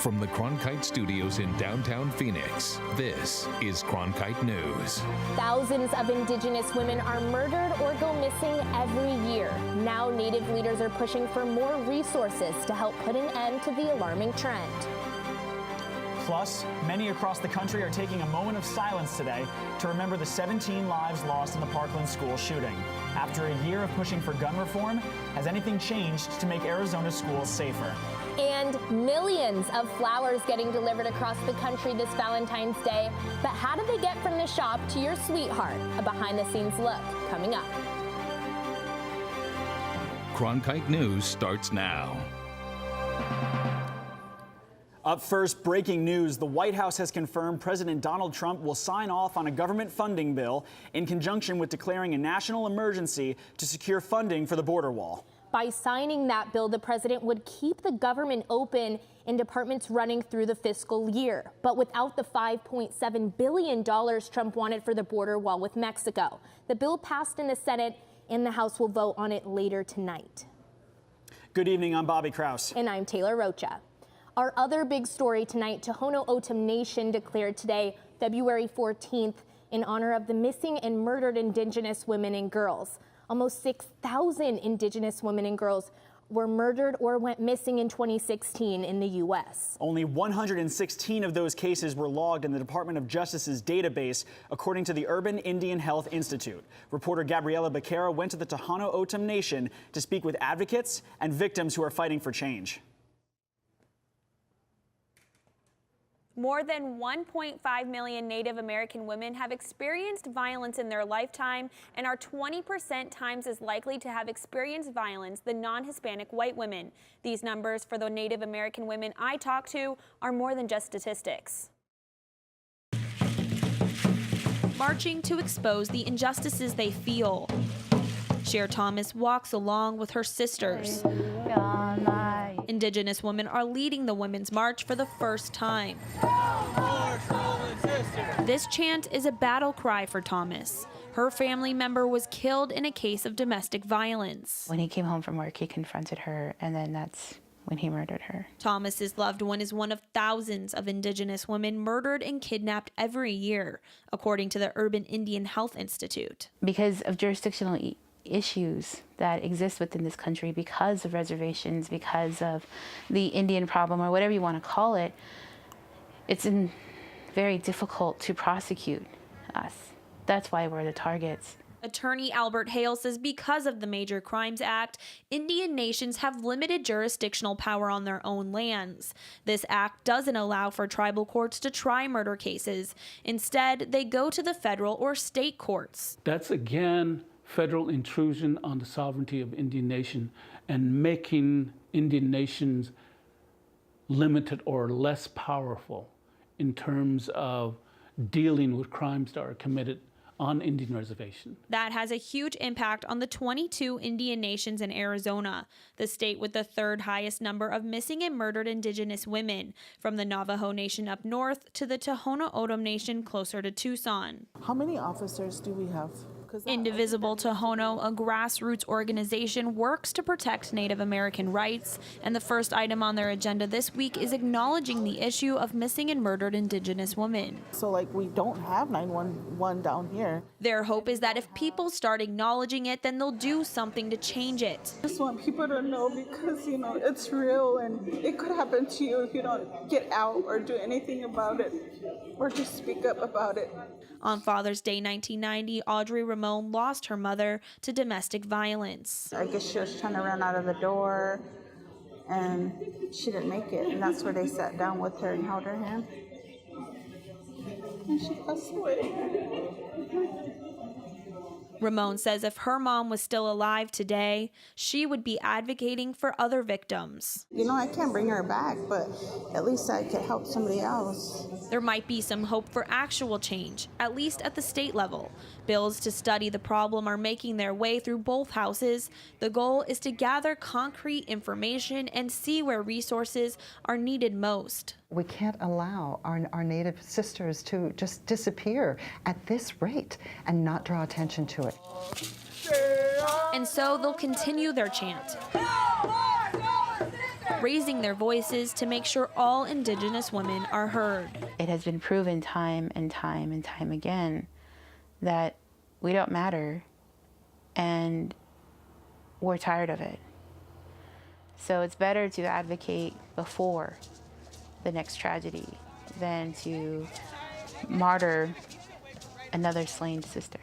From the Cronkite studios in downtown Phoenix, this is Cronkite News. Thousands of Indigenous women are murdered or go missing every year. Now Native leaders are pushing for more resources to help put an end to the alarming trend. Plus, many across the country are taking a moment of silence today to remember the 17 lives lost in the Parkland school shooting. After a year of pushing for gun reform, has anything changed to make Arizona's schools safer? And millions of flowers getting delivered across the country this Valentine's Day. But how do they get from the shop to your sweetheart? A behind-the-scenes look coming up. Cronkite News starts now. Up first, breaking news. The White House has confirmed President Donald Trump will sign off on a government funding bill in conjunction with declaring a national emergency to secure funding for the border wall. By signing that bill, the president would keep the government open and departments running through the fiscal year, but without the $5.7 billion Trump wanted for the border wall with Mexico. The bill passed in the Senate, and the House will vote on it later tonight. Good evening, I'm Bobby Krause. And I'm Taylor Rocha. Our other big story tonight, Tohono O'odham Nation declared today, February 14th, in honor of the missing and murdered Indigenous women and girls. Almost 6,000 Indigenous women and girls were murdered or went missing in 2016 in the U.S. Only 116 of those cases were logged in the Department of Justice's database, according to the Urban Indian Health Institute. Reporter Gabriela Becerra went to the Tohono O'odham Nation to speak with advocates and victims who are fighting for change. More than 1.5 million Native American women have experienced violence in their lifetime and are 20% times as likely to have experienced violence than non-Hispanic white women. These numbers for the Native American women I talk to are more than just statistics. Marching to expose the injustices they feel. CHER Thomas walks along with her sisters. Indigenous women are leading the Women's March for the first time. This chant is a battle cry for Thomas. Her family member was killed in a case of domestic violence. When he came home from work, he confronted her, and then that's when he murdered her. Thomas's loved one is one of thousands of Indigenous women murdered and kidnapped every year, according to the Urban Indian Health Institute. Because of jurisdictional issues that exist within this country, because of reservations, because of the Indian problem, or whatever you want to call it, it's very difficult to prosecute us. That's why we're the targets. Attorney Albert HALE says because of the Major Crimes Act, Indian nations have limited jurisdictional power on their own lands. This act doesn't allow for tribal courts to try murder cases. Instead, they go to the federal or state courts. That's again federal intrusion on the sovereignty of Indian nation and making Indian nations limited or less powerful in terms of dealing with crimes that are committed on Indian reservation. That has a huge impact on the 22 Indian nations in Arizona, the state with the third highest number of missing and murdered Indigenous women, from the Navajo Nation up north to the Tohono O'odham Nation closer to Tucson. How many officers do we have? Indivisible Tohono, a grassroots organization, works to protect Native American rights, and the first item on their agenda this week is acknowledging the issue of missing and murdered Indigenous women. So we don't have 911 down here. Their hope is that if people start acknowledging it, then they'll do something to change it. I just want people to know, because it's real and it could happen to you if you don't get out or do anything about it or just speak up about it. On Father's Day 1990, Audrey Ramon lost her mother to domestic violence. I guess she was trying to run out of the door and she didn't make it, and that's where they sat down with her and held her hand. And she passed away. Ramon says if her mom was still alive today, she would be advocating for other victims. I can't bring her back, but at least I could help somebody else. There might be some hope for actual change, at least at the state level. Bills to study the problem are making their way through both houses. The goal is to gather concrete information and see where resources are needed most. We can't allow our Native sisters to just disappear at this rate and not draw attention to it. And so they'll continue their chant. raising their voices to make sure all Indigenous women are heard. It has been proven time and time and time again that we don't matter, and we're tired of it. So it's better to advocate before the next tragedy than to martyr another slain sister.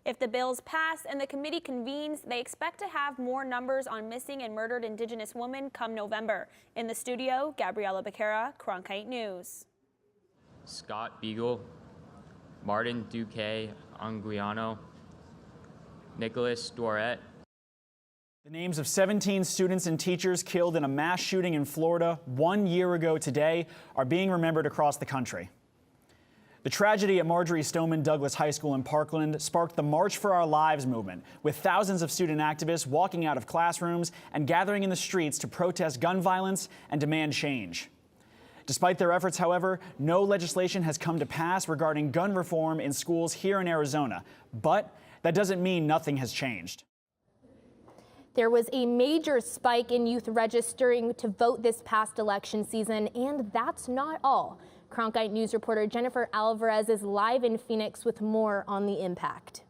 If the bills pass and the committee convenes, they expect to have more numbers on missing and murdered Indigenous women come November. In the studio, Gabriela Becerra, Cronkite News. Scott Beagle, Martin Duque Anguiano, Nicholas Doret. The names of 17 students and teachers killed in a mass shooting in Florida 1 year ago today are being remembered across the country. The tragedy at Marjorie Stoneman Douglas High School in Parkland sparked the March for Our Lives movement, with thousands of student activists walking out of classrooms and gathering in the streets to protest gun violence and demand change. Despite their efforts, however, no legislation has come to pass regarding gun reform in schools here in Arizona. But that doesn't mean nothing has changed. There was a major spike in youth registering to vote this past election season, and that's not all. Cronkite News reporter Jennifer Alvarez is live in Phoenix with more on the impact.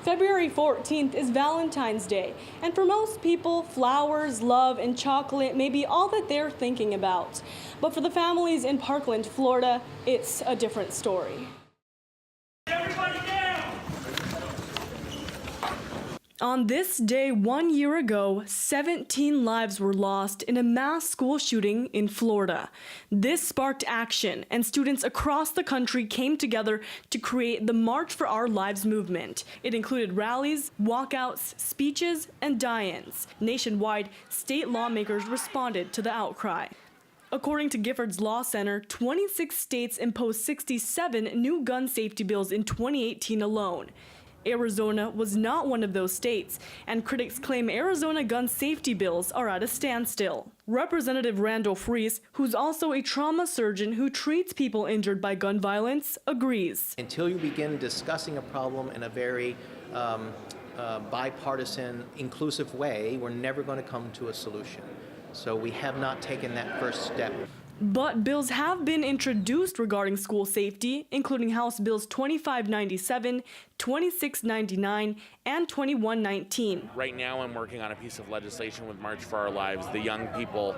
February 14th is Valentine's Day, and for most people, flowers, love, and chocolate may be all that they're thinking about. But for the families in Parkland, Florida, it's a different story. Everybody down! On this day 1 year ago, 17 lives were lost in a mass school shooting in Florida. This sparked action, and students across the country came together to create the March for Our Lives movement. It included rallies, walkouts, speeches, and die-ins. Nationwide, state lawmakers responded to the outcry. According to Giffords Law Center, 26 states imposed 67 new gun safety bills in 2018 alone. Arizona was not one of those states, and critics claim Arizona gun safety bills are at a standstill. Representative Randall Freese, who's also a trauma surgeon who treats people injured by gun violence, agrees. Until you begin discussing a problem in a very bipartisan, inclusive way, we're never going to come to a solution. So we have not taken that first step. But bills have been introduced regarding school safety, including House Bills 2597, 2699, and 2119. Right now I'm working on a piece of legislation with March for Our Lives, the young people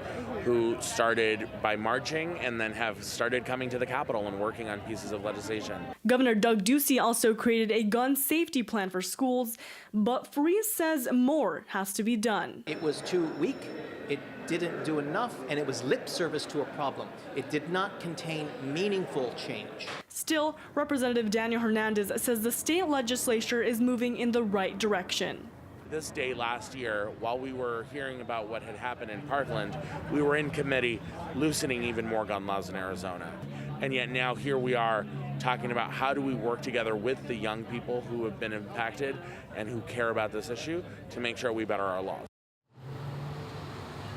who started by marching and then have started coming to the Capitol and working on pieces of legislation. Governor Doug Ducey also created a gun safety plan for schools, but Freese says more has to be done. It was too weak. It didn't do enough, and it was lip service to a problem. It did not contain meaningful change. Still, Representative Daniel Hernandez says the state legislature is moving in the right direction. This day last year, while we were hearing about what had happened in Parkland, we were in committee loosening even more gun laws in Arizona. And yet now here we are talking about how do we work together with the young people who have been impacted and who care about this issue to make sure we better our laws.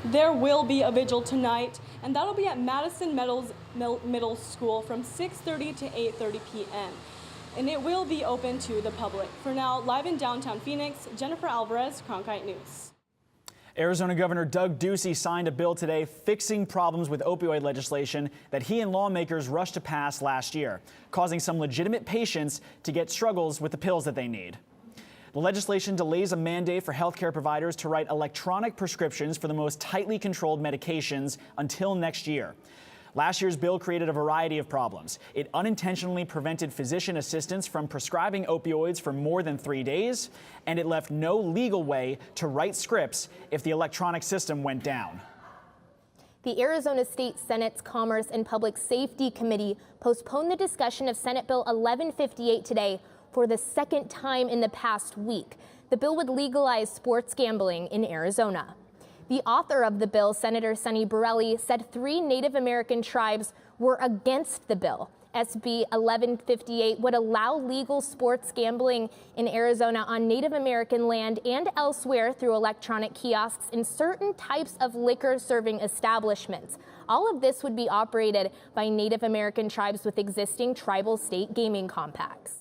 There will be a vigil tonight, and that'll be at Madison Middle School from 6:30 to 8:30 p.m. And it will be open to the public. For now, live in downtown Phoenix, Jennifer Alvarez, Cronkite News. Arizona Governor Doug Ducey signed a bill today fixing problems with opioid legislation that he and lawmakers rushed to pass last year, causing some legitimate patients to get struggles with the pills that they need. The legislation delays a mandate for healthcare providers to write electronic prescriptions for the most tightly controlled medications until next year. Last year's bill created a variety of problems. It unintentionally prevented physician assistants from prescribing opioids for more than 3 days, and it left no legal way to write scripts if the electronic system went down. The Arizona State Senate's Commerce and Public Safety Committee postponed the discussion of Senate Bill 1158 today for the second time in the past week. The bill would legalize sports gambling in Arizona. The author of the bill, Senator Sonny Borelli, said 3 Native American tribes were against the bill. SB 1158 would allow legal sports gambling in Arizona on Native American land and elsewhere through electronic kiosks in certain types of liquor serving establishments. All of this would be operated by Native American tribes with existing tribal state gaming compacts.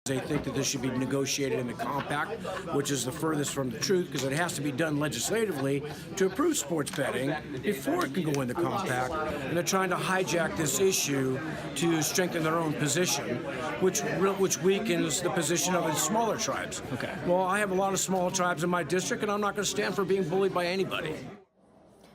They think that this should be negotiated in the compact, which is the furthest from the truth, because it has to be done legislatively to approve sports betting before it can go in the compact. And they're trying to hijack this issue to strengthen their own position, which weakens the position of the smaller tribes. Okay. Well, I have a lot of small tribes in my district, and I'm not going to stand for being bullied by anybody.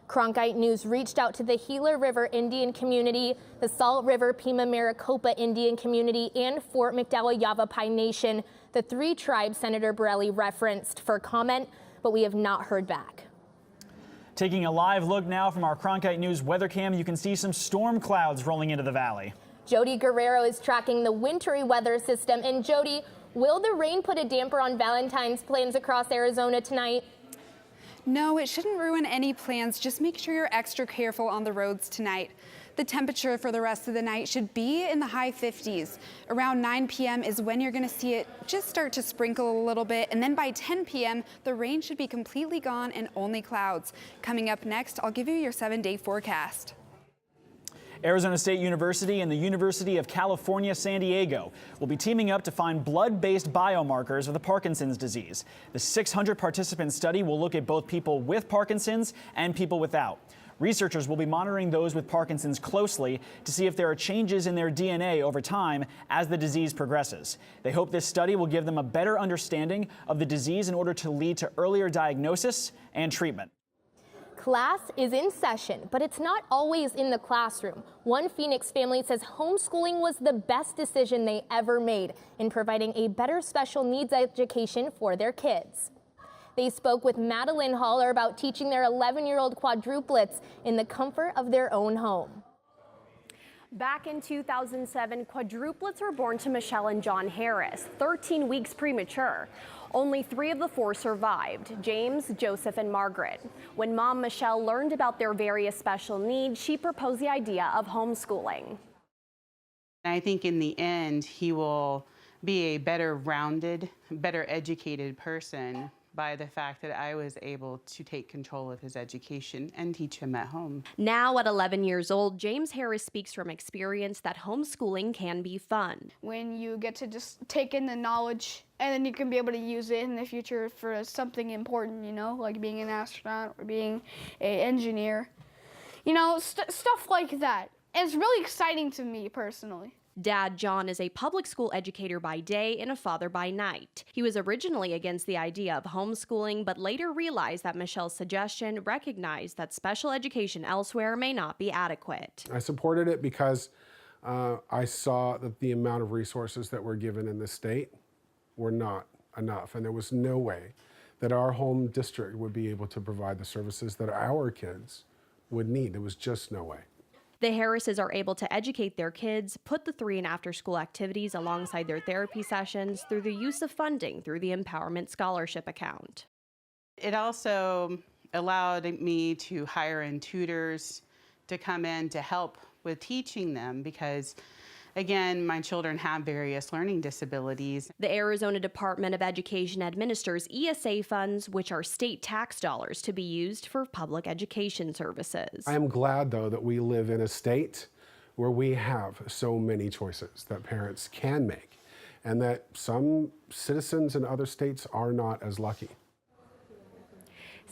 Cronkite News reached out to the Gila River Indian community, the Salt River Pima Maricopa Indian community, and Fort McDowell Yavapai Nation, the three tribes Senator Borelli referenced, for comment, but we have not heard back. Taking a live look now from our Cronkite News weather cam, you can see some storm clouds rolling into the valley. Jody Guerrero is tracking the wintry weather system. And Jody, will the rain put a damper on Valentine's plans across Arizona tonight? No, it shouldn't ruin any plans. Just make sure you're extra careful on the roads tonight. The temperature for the rest of the night should be in the high 50s. Around 9 p.m. is when you're going to see it just start to sprinkle a little bit. And then by 10 p.m., the rain should be completely gone and only clouds. Coming up next, I'll give you your 7-day forecast. Arizona State University and the University of California, San Diego will be teaming up to find blood-based biomarkers of the Parkinson's disease. The 600-participant study will look at both people with Parkinson's and people without. Researchers will be monitoring those with Parkinson's closely to see if there are changes in their DNA over time as the disease progresses. They hope this study will give them a better understanding of the disease in order to lead to earlier diagnosis and treatment. Class is in session, but it's not always in the classroom. One Phoenix family says homeschooling was the best decision they ever made in providing a better special needs education for their kids. They spoke with Madeline Haller about teaching their 11-year-old quadruplets in the comfort of their own home. Back in 2007, quadruplets were born to Michelle and John Harris, 13 weeks premature. Only 3 of the 4 survived, James, Joseph, and Margaret. When mom Michelle learned about their various special needs, she proposed the idea of homeschooling. I think in the end, he will be a better rounded, better educated person by the fact that I was able to take control of his education and teach him at home. Now at 11 years old, James Harris speaks from experience that homeschooling can be fun. When you get to just take in the knowledge and then you can be able to use it in the future for something important, you know, like being an astronaut or being an engineer. You know, stuff like that. It's really exciting to me personally. Dad John is a public school educator by day and a father by night. He was originally against the idea of homeschooling, but later realized that Michelle's suggestion recognized that special education elsewhere may not be adequate. I supported it because I saw that the amount of resources that were given in the state were not enough, and there was no way that our home district would be able to provide the services that our kids would need. There was just no way. The Harrises are able to educate their kids, put the 3 and after school activities alongside their therapy sessions through the use of funding through the Empowerment Scholarship account. It also allowed me to hire in tutors to come in to help with teaching them because, again, my children have various learning disabilities. The Arizona Department of Education administers ESA funds, which are state tax dollars to be used for public education services. I am glad, though, that we live in a state where we have so many choices that parents can make, and that some citizens in other states are not as lucky.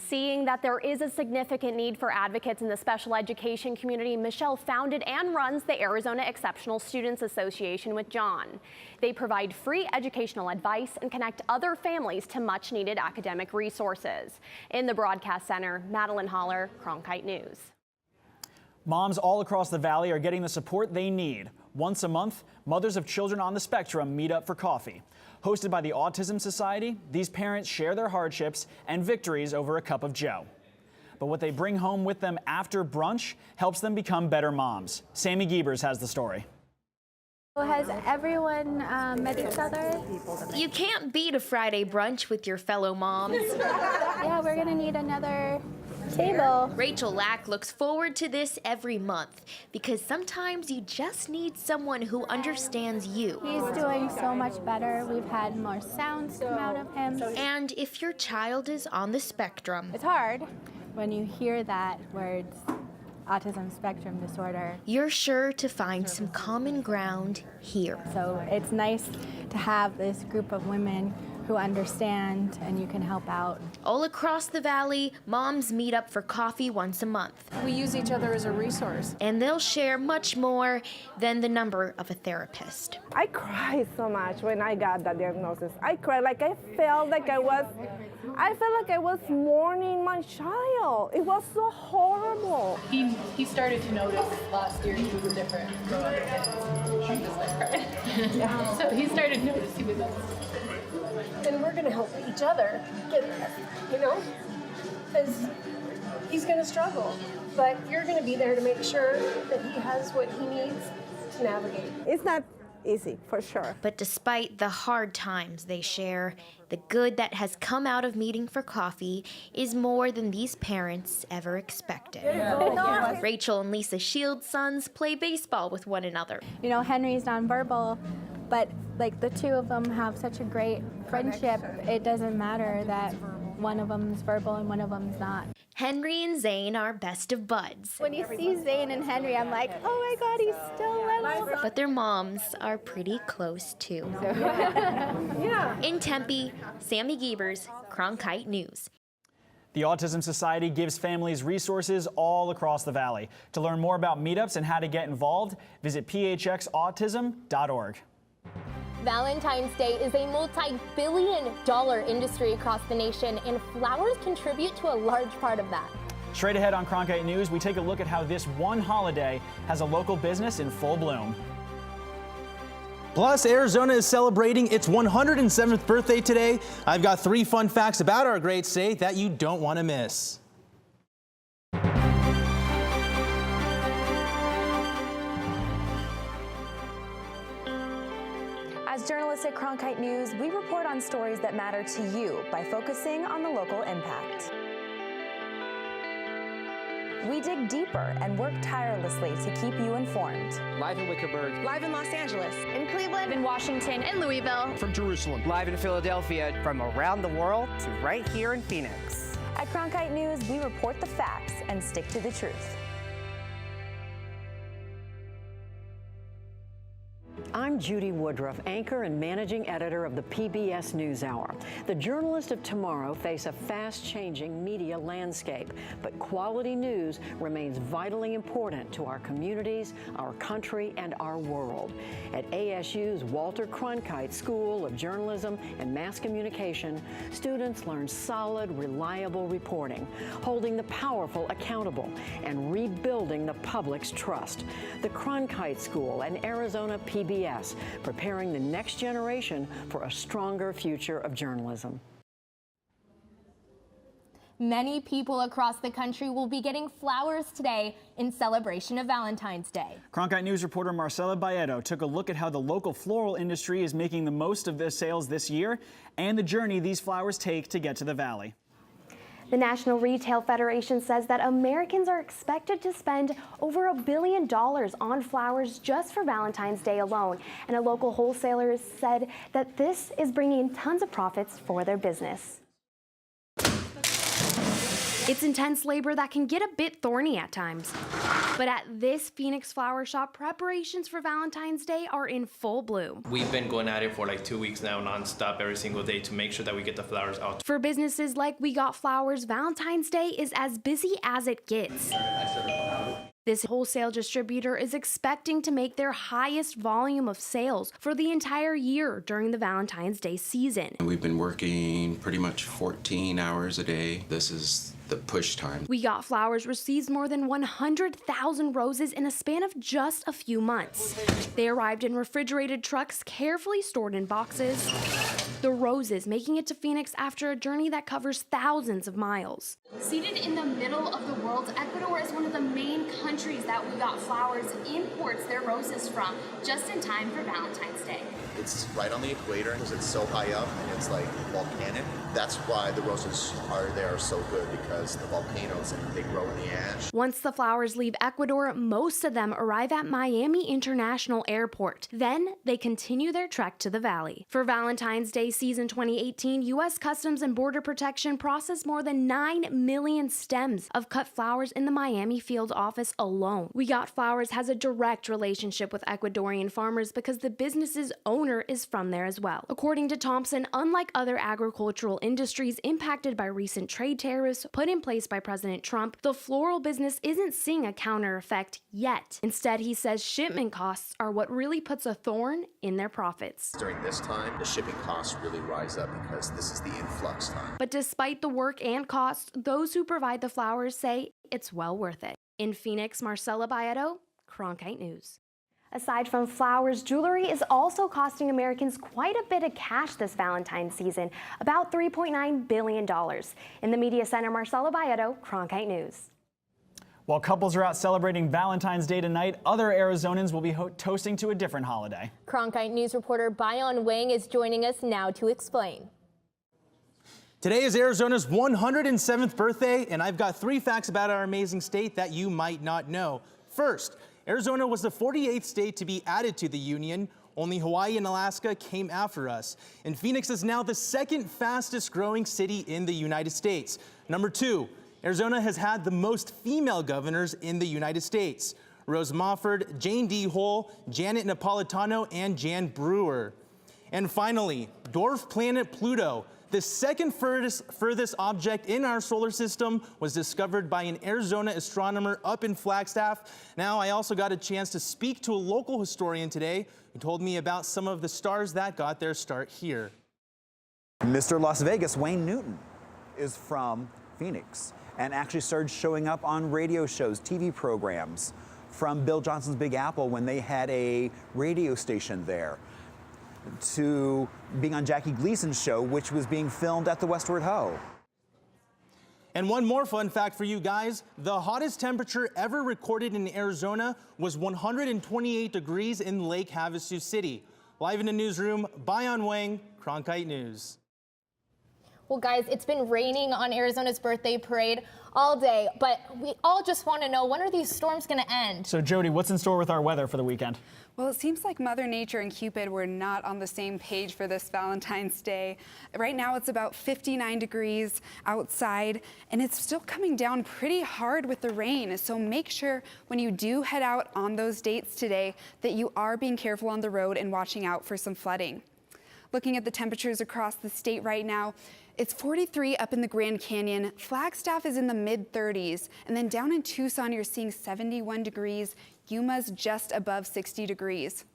Seeing that there is a significant need for advocates in the special education community, Michelle founded and runs the Arizona Exceptional Students Association with John. They provide free educational advice and connect other families to much-needed academic resources. In the broadcast center, Madeline Haller, Cronkite News. Moms all across the valley are getting the support they need. Once a month, mothers of children on the spectrum meet up for coffee. Hosted by the Autism Society, these parents share their hardships and victories over a cup of joe. But what they bring home with them after brunch helps them become better moms. Sammy Giebers has the story. Has everyone met each other? You can't beat a Friday brunch with your fellow moms. Yeah, we're gonna need another table. Rachel Lack looks forward to this every month because sometimes you just need someone who understands you. He's doing so much better. We've had more sounds come out of him. And if your child is on the spectrum. It's hard when you hear that words autism spectrum disorder. You're sure to find some common ground here. So it's nice to have this group of women who understand and you can help out. All across the valley, moms meet up for coffee once a month. We use each other as a resource. And they'll share much more than the number of a therapist. I cried so much when I got that diagnosis. I cried like I felt like I was mourning my child. It was so horrible. He started to notice last year he was different from other kids. I'm just like crying. Yeah. So he started to notice he was and we're going to help each other get there, you know, because he's going to struggle, but you're going to be there to make sure that he has what he needs to navigate. It's not easy, for sure. But despite the hard times they share, the good that has come out of meeting for coffee is more than these parents ever expected. Rachel and Lisa Shields' sons play baseball with one another. You know, Henry's nonverbal, but like the two of them have such a great friendship, it doesn't matter that one of them's verbal and one of them's not. Henry and Zane are best of buds. When you see Zane and Henry, I'm like, oh my God, he's still little. But their moms are pretty close too. In Tempe, Sammy Giebers, Cronkite News. The Autism Society gives families resources all across the valley. To learn more about meetups and how to get involved, visit phxautism.org. Valentine's Day is a multi-billion-dollar industry across the nation, and flowers contribute to a large part of that. Straight ahead on Cronkite News, we take a look at how this one holiday has a local business in full bloom. Plus, Arizona is celebrating its 107th birthday today. I've got 3 fun facts about our great state that you don't want to miss. As journalists at Cronkite News, we report on stories that matter to you by focusing on the local impact. We dig deeper and work tirelessly to keep you informed. Live in Wickerburg. Live in Los Angeles. In Cleveland. In Washington. In Louisville. From Jerusalem. Live in Philadelphia. From around the world to right here in Phoenix. At Cronkite News, we report the facts and stick to the truth. I'm Judy Woodruff, anchor and managing editor of the PBS NewsHour. The journalists of tomorrow face a fast-changing media landscape, but quality news remains vitally important to our communities, our country, and our world. At ASU's Walter Cronkite School of Journalism and Mass Communication, students learn solid, reliable reporting, holding the powerful accountable, and rebuilding the public's trust. The Cronkite School and Arizona PBS, preparing the next generation for a stronger future of journalism. Many people across the country will be getting flowers today in celebration of Valentine's Day. Cronkite News reporter Marcela Baedo took a look at how the local floral industry is making the most of their sales this year and the journey these flowers take to get to the valley. The National Retail Federation says that Americans are expected to spend over $1 billion on flowers just for Valentine's Day alone. And a local wholesaler said that this is bringing in tons of profits for their business. It's intense labor that can get a bit thorny at times. But at this Phoenix flower shop, preparations for Valentine's Day are in full bloom. We've been going at it for like 2 weeks now, nonstop, every single day to make sure that we get the flowers out. For businesses like We Got Flowers, Valentine's Day is as busy as it gets. This wholesale distributor is expecting to make their highest volume of sales for the entire year during the Valentine's Day season. We've been working pretty much 14 hours a day. This is the push time. We Got Flowers receives more than 100,000 roses in a span of just a few months. They arrived in refrigerated trucks carefully stored in boxes. The roses making it to Phoenix after a journey that covers thousands of miles. Seated in the middle of the world, Ecuador is one of the main countries that We Got Flowers imports their roses from, just in time for Valentine's Day. It's right on the equator because it's so high up and it's like volcanic. That's why the roses are so good, because the volcanoes, they grow in the ash. Once the flowers leave Ecuador, most of them arrive at Miami International Airport. Then they continue their trek to the valley. For Valentine's Day season 2018, U.S. Customs and Border Protection processed more than 9 million stems of cut flowers in the Miami field office alone. We Got Flowers has a direct relationship with Ecuadorian farmers because the business's owner is from there as well. According to Thompson, unlike other agricultural industries impacted by recent trade tariffs put in place by President Trump, the floral business isn't seeing a counter effect yet. Instead, he says shipment costs are what really puts a thorn in their profits. During this time, the shipping costs really rise up because this is the influx time. But despite the work and costs, those who provide the flowers say it's well worth it. In Phoenix, Marcela Baedo, Cronkite News. Aside from flowers, jewelry is also costing Americans quite a bit of cash this Valentine's season, about $3.9 billion. In the media center, Marcela Baedo, Cronkite News. While couples are out celebrating Valentine's Day tonight, other Arizonans will be toasting to a different holiday. Cronkite News reporter Bayon Wang is joining us now to explain. Today is Arizona's 107th birthday, and I've got 3 facts about our amazing state that you might not know. First, Arizona was the 48th state to be added to the union. Only Hawaii and Alaska came after us. And Phoenix is now the 2nd fastest growing city in the United States. Number 2, Arizona has had the most female governors in the United States. Rose Mofford, Jane D. Hull, Janet Napolitano, and Jan Brewer. And finally, dwarf planet Pluto, the second furthest object in our solar system, was discovered by an Arizona astronomer up in Flagstaff. Now, I also got a chance to speak to a local historian today who told me about some of the stars that got their start here. Mr. Las Vegas, Wayne Newton, is from Phoenix and actually started showing up on radio shows, TV programs, from Bill Johnson's Big Apple when they had a radio station there, to being on Jackie Gleason's show, which was being filmed at the Westward Ho. And one more fun fact for you guys, the hottest temperature ever recorded in Arizona was 128 degrees in Lake Havasu City. Live in the newsroom, Bayon Wang, Cronkite News. Well, guys, it's been raining on Arizona's birthday parade all day, but we all just want to know, when are these storms going to end? So, Jody, what's in store with our weather for the weekend? Well, it seems like Mother Nature and Cupid were not on the same page for this Valentine's Day. Right now, it's about 59 degrees outside, and it's still coming down pretty hard with the rain. So make sure when you do head out on those dates today that you are being careful on the road and watching out for some flooding. Looking at the temperatures across the state right now, it's 43 up in the Grand Canyon. Flagstaff is in the mid-30s. And then down in Tucson, you're seeing 71 degrees. Yuma's just above 60 degrees.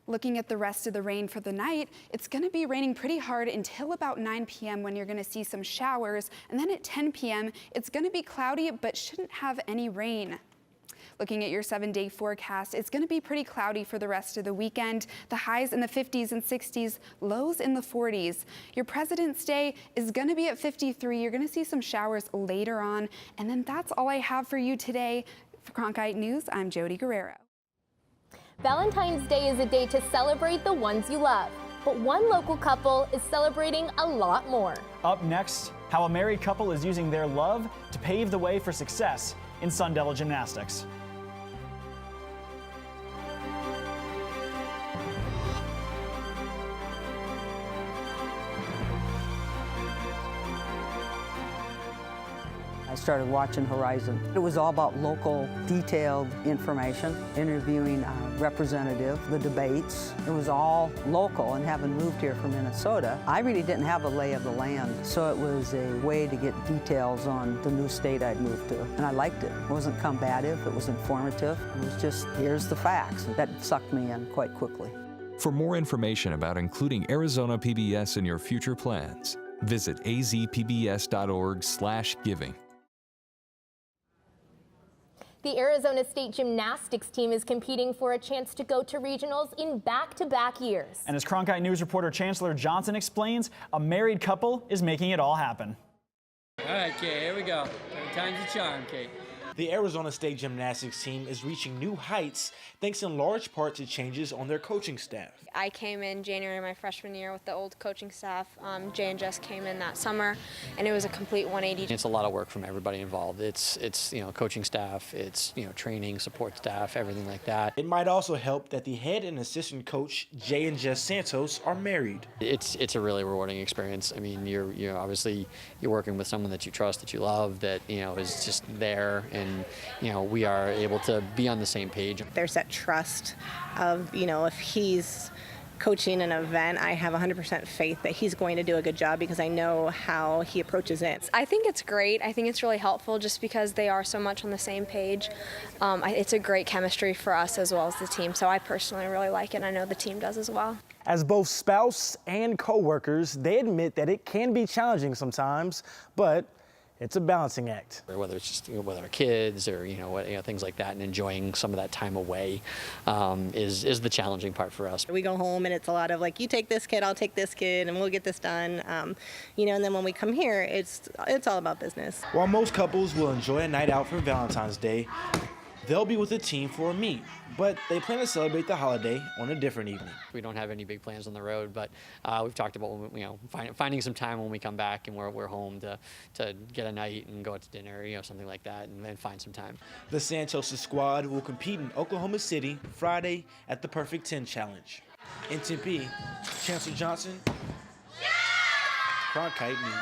Looking at the rest of the rain for the night, it's going to be raining pretty hard until about 9 p.m. when you're going to see some showers. And then at 10 p.m., it's going to be cloudy, but shouldn't have any rain. Looking at your 7-day forecast, it's going to be pretty cloudy for the rest of the weekend. The highs in the 50s and 60s, lows in the 40s. Your President's Day is going to be at 53. You're going to see some showers later on. And then that's all I have for you today. For Cronkite News, I'm Jody Guerrero. Valentine's Day is a day to celebrate the ones you love. But one local couple is celebrating a lot more. Up next, how a married couple is using their love to pave the way for success in Sun Devil Gymnastics. I started watching Horizon. It was all about local, detailed information, interviewing representatives, the debates. It was all local, and having moved here from Minnesota, I really didn't have a lay of the land, so it was a way to get details on the new state I'd moved to, and I liked it. It wasn't combative, it was informative. It was just, here's the facts. That sucked me in quite quickly. For more information about including Arizona PBS in your future plans, visit azpbs.org/giving. The Arizona State Gymnastics team is competing for a chance to go to regionals in back-to-back years. And as Cronkite News reporter Chancellor Johnson explains, a married couple is making it all happen. All right, Kate, here we go. Third time's a charm, Kate. The Arizona State Gymnastics team is reaching new heights thanks in large part to changes on their coaching staff. I came in January my freshman year with the old coaching staff. Jay and Jess came in that summer, and it was a complete 180. It's a lot of work from everybody involved. It's coaching staff, it's training, support staff, everything like that. It might also help that the head and assistant coach Jay and Jess Santos are married. It's a really rewarding experience. I mean, you're obviously you're working with someone that you trust, that you love, that is just there, and we are able to be on the same page. There's that trust of if he's coaching an event, I have 100% faith that he's going to do a good job because I know how he approaches it. I think it's great. I think it's really helpful just because they are so much on the same page. It's a great chemistry for us as well as the team, so I personally really like it, and I know the team does as well. As both spouse and co-workers, they admit that it can be challenging sometimes, but it's a balancing act. Whether it's just with our kids or things like that, and enjoying some of that time away is the challenging part for us. We go home and it's a lot of you take this kid, I'll take this kid, and we'll get this done. And then when we come here, it's all about business. While most couples will enjoy a night out for Valentine's Day, they'll be with the team for a meet, but they plan to celebrate the holiday on a different evening. We don't have any big plans on the road, but we've talked about finding some time when we come back and we're home to get a night and go out to dinner, something like that, and then find some time. The Santos squad will compete in Oklahoma City Friday at the Perfect 10 Challenge. In Tempe, Chancellor Johnson, Cronkite News.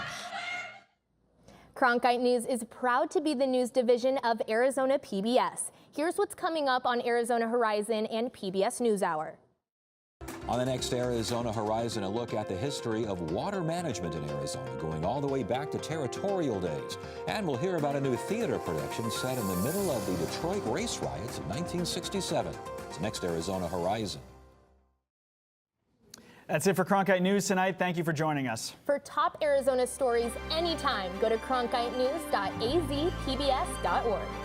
Cronkite News is proud to be the news division of Arizona PBS. Here's what's coming up on Arizona Horizon and PBS NewsHour. On the next Arizona Horizon, a look at the history of water management in Arizona, going all the way back to territorial days. And we'll hear about a new theater production set in the middle of the Detroit race riots of 1967. It's next Arizona Horizon. That's it for Cronkite News tonight. Thank you for joining us. For top Arizona stories anytime, go to cronkitenews.azpbs.org.